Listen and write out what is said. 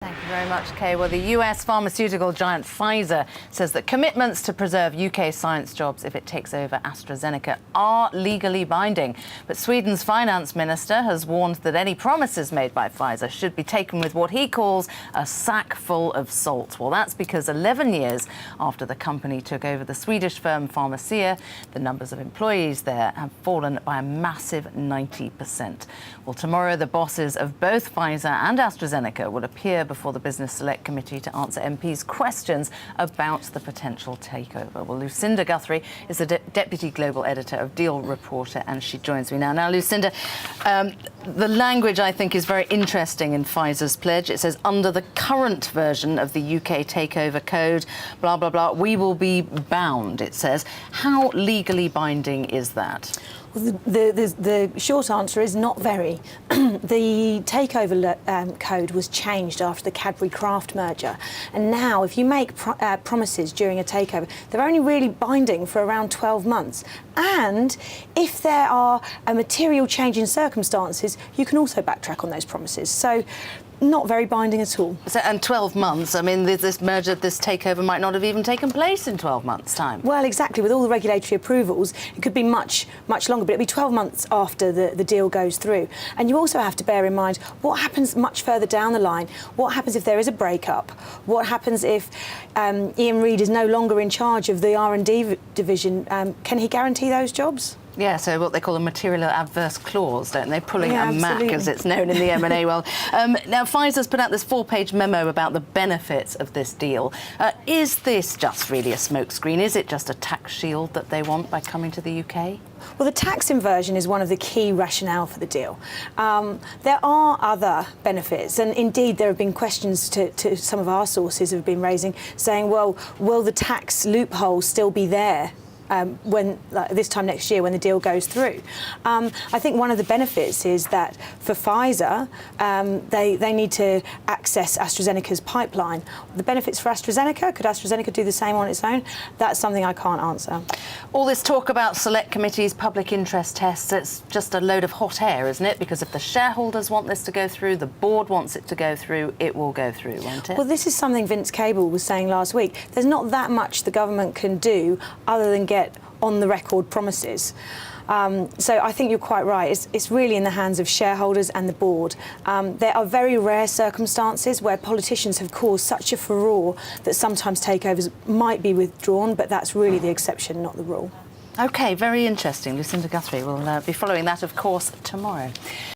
Thank you very much, Kay. Well, the US pharmaceutical giant Pfizer says that commitments to preserve UK science jobs if it takes over AstraZeneca are legally binding. But Sweden's finance minister has warned that any promises made by Pfizer should be taken with what he calls a sack full of salt. Well, that's because 11 years after the company took over the Swedish firm Pharmacia, the numbers of employees there have fallen by a massive 90%. Well, tomorrow the bosses of both Pfizer and AstraZeneca will appear before the Business Select Committee to answer MPs' questions about the potential takeover. Well, Lucinda Guthrie is the Deputy Global Editor of Dealreporter, and she joins me now. Now, Lucinda, the language, I think, is very interesting in Pfizer's pledge. It says, under the current version of the UK takeover code, blah, blah, blah, we will be bound, it says. How legally binding is that? Well, the short answer is not very. The takeover code was changed after the Cadbury-Kraft merger, and now if you make promises during a takeover, they're only really binding for around 12 months. And if there are a material change in circumstances, you can also backtrack on those promises. So not very binding at all. So, and 12 months, I mean, this merger, this takeover might not have even taken place in 12 months' time. Well, exactly. With all the regulatory approvals, it could be much longer, but it'll be 12 months after the deal goes through. And you also have to bear in mind what happens much further down the line. What happens if there is a breakup? What happens if Ian Reid is no longer in charge of the R&D division? Can he guarantee those jobs? Yeah, so what they call a material adverse clause, don't they? Pulling a Mac, as it's known in the M&A world. Now, Pfizer's put out this 4-page memo about the benefits of this deal. Is this just really a smokescreen? Is it just a tax shield that they want by coming to the UK? Well, the tax inversion is one of the key rationale for the deal. There are other benefits, and indeed there have been questions to some of our sources have been raising, saying, well, will the tax loophole still be there when this time next year when the deal goes through? I think one of the benefits is that for Pfizer, they need to access AstraZeneca's pipeline. The benefits for AstraZeneca, could AstraZeneca do the same on its own? That's something I can't answer. All this talk about select committees, public interest tests, it's just a load of hot air, isn't it? Because if the shareholders want this to go through, the board wants it to go through, it will go through, won't it? Well, this is something Vince Cable was saying last week. There's not that much the government can do other than get on-the-record promises. So I think you're quite right. It's really in the hands of shareholders and the board. There are very rare circumstances where politicians have caused such a furore that sometimes takeovers might be withdrawn, but that's really the exception, not the rule. OK, very interesting. Lucinda Guthrie will be following that, of course, tomorrow.